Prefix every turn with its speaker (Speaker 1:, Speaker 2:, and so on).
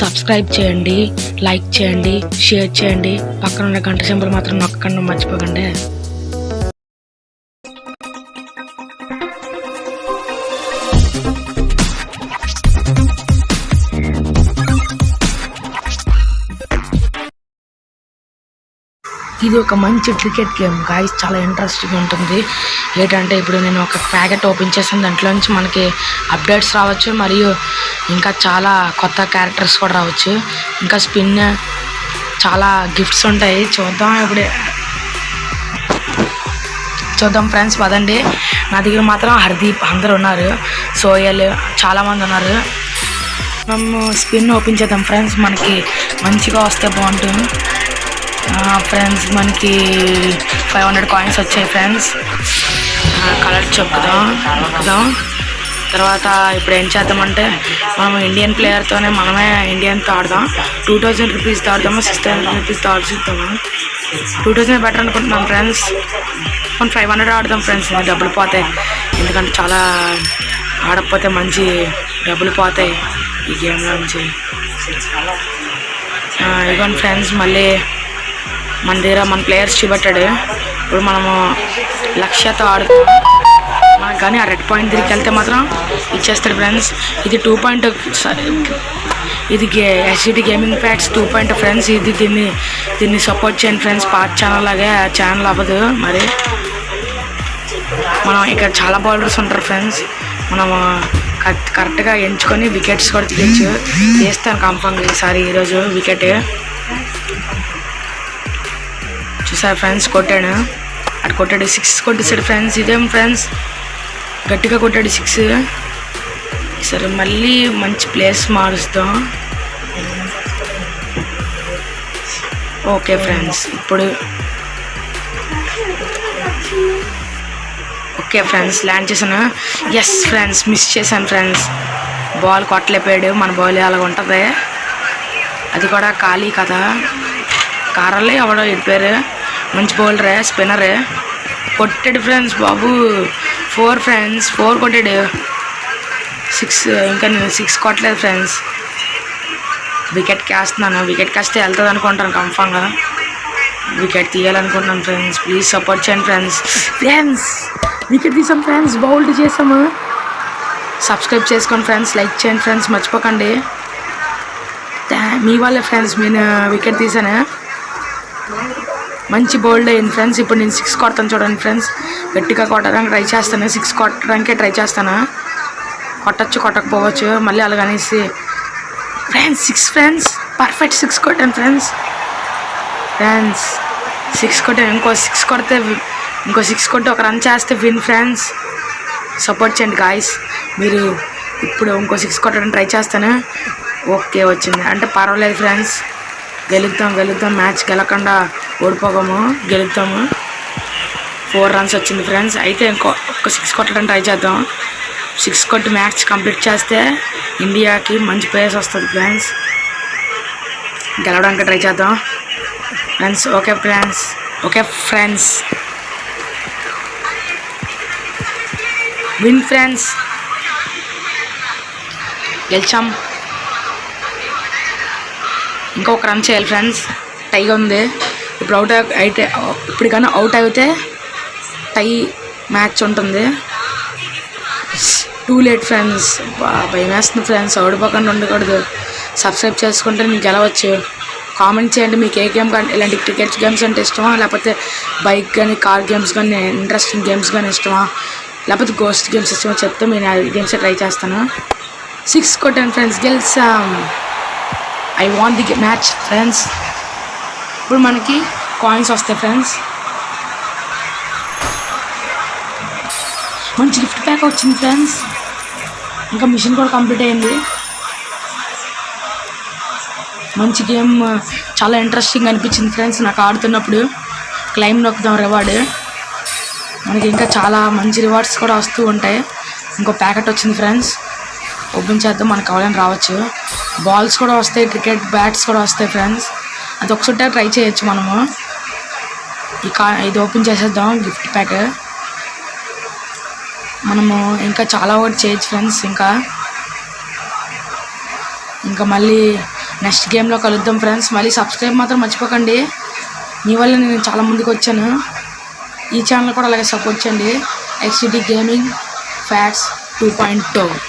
Speaker 1: Subscribe చేయండి, like చేయండి, share చేయండి. పక్కన ఉన్న గంట సింబల్ మాత్రం నొక్కకుండా మర్చిపోకండి. ఇది ఒక మంచి క్రికెట్ గేమ్ గాయ్స్, చాలా ఇంట్రెస్టింగ్ ఉంటుంది. ఏంటంటే ఇప్పుడు నేను ఒక ప్యాకెట్ ఓపెన్ చేసాను, దాంట్లో నుంచి మనకి అప్డేట్స్ రావచ్చు, మరియు ఇంకా చాలా కొత్త క్యారెక్టర్స్ కూడా రావచ్చు. ఇంకా స్పిన్ చాలా గిఫ్ట్స్ ఉంటాయి. చూద్దాం ఫ్రెండ్స్, పదండి. నా దగ్గర మాత్రం హర్దీప్ అందరు ఉన్నారు, సోయల్ చాలామంది ఉన్నారు. మేము స్పిన్ ఓపెన్ చేద్దాం ఫ్రెండ్స్, మనకి మంచిగా వస్తే బాగుంటుంది. ఫ్రెండ్స్ మనకి 500 కాయిన్స్ వచ్చాయి ఫ్రెండ్స్. కలర్ చెప్పుదాం. తర్వాత ఇప్పుడు ఏం చేద్దామంటే మనం ఇండియన్ ప్లేయర్తోనే ఇండియన్తో ఆడదాం. 2000 రూపీస్తో ఆడదాము, 6000 రూపీస్తో ఆడుతాము. 2000 బెటర్ అనుకుంటున్నాం ఫ్రెండ్స్. మనం 500 ఆడదాం ఫ్రెండ్స్, డబ్బులు పోతాయి. ఎందుకంటే చాలా ఆడకపోతే మంచి డబ్బులు పోతాయి ఈ గేమ్లో నుంచి. ఇదిగోండి ఫ్రెండ్స్, మళ్ళీ మన దగ్గర మన ప్లేయర్స్ చూపెట్టాడు. ఇప్పుడు మనము లక్ష్యతో ఆడుతాం. మనకు కానీ ఆ రెడ్ పాయింట్ దగ్గరికి వెళ్తే మాత్రం ఇచ్చేస్తాడు ఫ్రెండ్స్. ఇది 2. ఇది ఎస్జిటి గేమింగ్ ఫ్యాక్ట్స్ 2. ఫ్రెండ్స్. ఇది దీన్ని సపోర్ట్ చేయండి ఫ్రెండ్స్. పాత ఛానల్ లాగే ఛానల్ అవ్వదు. మరి మనం ఇక్కడ చాలా బౌలర్స్ ఉంటారు ఫ్రెండ్స్. మనము కరెక్ట్గా ఎంచుకొని వికెట్స్ కూడా తీస్తాను కన్ఫర్మ్ ఈరోజు వికెట్. చూసారు ఫ్రెండ్స్, కొట్టాడు. 6 కొట్టేసాడు ఫ్రెండ్స్. ఇదేం ఫ్రెండ్స్, గట్టిగా కొట్టాడు 6. సరే మళ్ళీ మంచి ప్లేస్ మారుస్తాం. ఓకే ఫ్రెండ్స్, ఇప్పుడు ఓకే ఫ్రెండ్స్, ల్యాండ్ చేశాను. ఎస్ ఫ్రెండ్స్, మిస్ చేశాను ఫ్రెండ్స్. బాల్ కొట్టలేపాడు. మన బాల్ అలాగ ఉంటుంది, అది కూడా ఖాళీ కదా. కారాలే ఎవడో ఇడిపోయారు. మంచి బౌలరే, స్పిన్నరే. కొట్టాడు ఫ్రెండ్స్ బాబు. 4 ఫ్రెండ్స్, 4 కొట్టాడు. 6 ఇంకా నేను 6 కొట్టలేదు ఫ్రెండ్స్. వికెట్ వేస్తున్నాను. వికెట్ వేస్తే వెళ్తుంది అనుకుంటాను కన్ఫామ్గా. వికెట్ తీయాలనుకుంటున్నాను ఫ్రెండ్స్. ప్లీజ్ సపోర్ట్ చేయండి ఫ్రెండ్స్. వికెట్ తీసాం ఫ్రెండ్స్, బౌల్డ్ చేసాము. సబ్స్క్రైబ్ చేసుకోండి ఫ్రెండ్స్, లైక్ చేయండి ఫ్రెండ్స్, మర్చిపోకండి. మీ వాళ్ళే ఫ్రెండ్స్, నేను వికెట్ తీసాను. మంచి బౌల్డ్ అయింది ఫ్రెండ్స్. ఇప్పుడు నేను 6 కొడతాను చూడండి ఫ్రెండ్స్. గట్టిగా కొట్టడానికి ట్రై చేస్తాను. 6 కొట్టడానికే ట్రై చేస్తాను. కొట్టచ్చు, కొట్టకపోవచ్చు. మళ్ళీ అలాగనేసి ఫ్రెండ్స్ 6 ఫ్రెండ్స్, పర్ఫెక్ట్ 6 కొట్టాను ఫ్రెండ్స్. 6 కొట్టాను. ఇంకో 6 కొట్టి ఒక రన్ చేస్తే విన్ ఫ్రెండ్స్. సపోర్ట్ చేయండి గాయస్. మీరు ఇప్పుడు ఇంకో 6 కొట్టడానికి ట్రై చేస్తాను. ఓకే, వచ్చింది అంటే పర్వాలేదు ఫ్రెండ్స్. గెలుద్దాం. మ్యాచ్ గెలకుండా ఓడిపోగాము, గెలుద్దాము. 4 రన్స్ వచ్చింది ఫ్రెండ్స్. అయితే ఒక 6 కొట్టడానికి ట్రై చేద్దాం. 6 కొట్టి మ్యాచ్ కంప్లీట్ చేస్తే ఇండియాకి మంచి ప్లేస్ వస్తుంది ఫ్రెండ్స్. గెలవడానికి ట్రై చేద్దాం friends. Okay friends, win friends. గెలిచాం. ఇంకొక రన్ చేయాలి ఫ్రెండ్స్. టైగా ఉంది. ఇప్పుడు కానీ అవుట్ అయితే టై మ్యాచ్ ఉంటుంది. Too late friends. భయం వేస్తుంది ఫ్రెండ్స్, ఓడిపోకుండా ఉండకూడదు. సబ్స్క్రైబ్ చేసుకుంటే మీకు గెలవచ్చు. కామెంట్ చేయండి మీకు ఏ గేమ్ కానీ, ఇలాంటి క్రికెట్ గేమ్స్ అంటే ఇష్టమా, లేకపోతే బైక్ కానీ కార్ గేమ్స్ కానీ ఇంట్రెస్టింగ్ గేమ్స్ కానీ ఇష్టమా, లేకపోతే గోస్ట్ గేమ్స్ ఇష్టమో చెప్తే నేను ఆ గేమ్స్ ట్రై చేస్తాను. 6 కొట్టాను ఫ్రెండ్స్, గెలిచాం. I want the match friends. ఇప్పుడు మనకి కాయిన్స్ వస్తాయి ఫ్రెండ్స్. మంచి గిఫ్ట్ ప్యాక్ వచ్చింది ఫ్రెండ్స్. ఇంకా మిషన్ కూడా కంప్లీట్ అయింది. మంచి గేమ్, చాలా ఇంట్రెస్టింగ్ అనిపించింది ఫ్రెండ్స్ నాకు ఆడుతున్నప్పుడు. క్లైమ్ నొక్కుదాం రివార్డ్. మనకి ఇంకా చాలా మంచి రివార్డ్స్ కూడా వస్తూ ఉంటాయి. ఇంకో ప్యాకెట్ వచ్చింది ఫ్రెండ్స్, ఓపెన్ చేద్దాం. మనకు కావాలని రావచ్చు. బాల్స్ కూడా వస్తాయి, క్రికెట్ బ్యాట్స్ కూడా వస్తాయి ఫ్రెండ్స్. అది ఒకసారి ట్రై చేయొచ్చు మనము. ఇది ఓపెన్ చేసేద్దాం గిఫ్ట్ ప్యాక్. మనము ఇంకా చాలా ఒకటి చేయొచ్చు ఫ్రెండ్స్. ఇంకా మళ్ళీ నెక్స్ట్ గేమ్లో కలుద్దాం ఫ్రెండ్స్. మళ్ళీ సబ్స్క్రైబ్ మాత్రం మర్చిపోకండి. మీ వల్ల నేను చాలా ముందుకు వచ్చాను. ఈ ఛానల్ కూడా అలాగే సపోర్ట్ చేయండి. XCT gaming facts 2.2.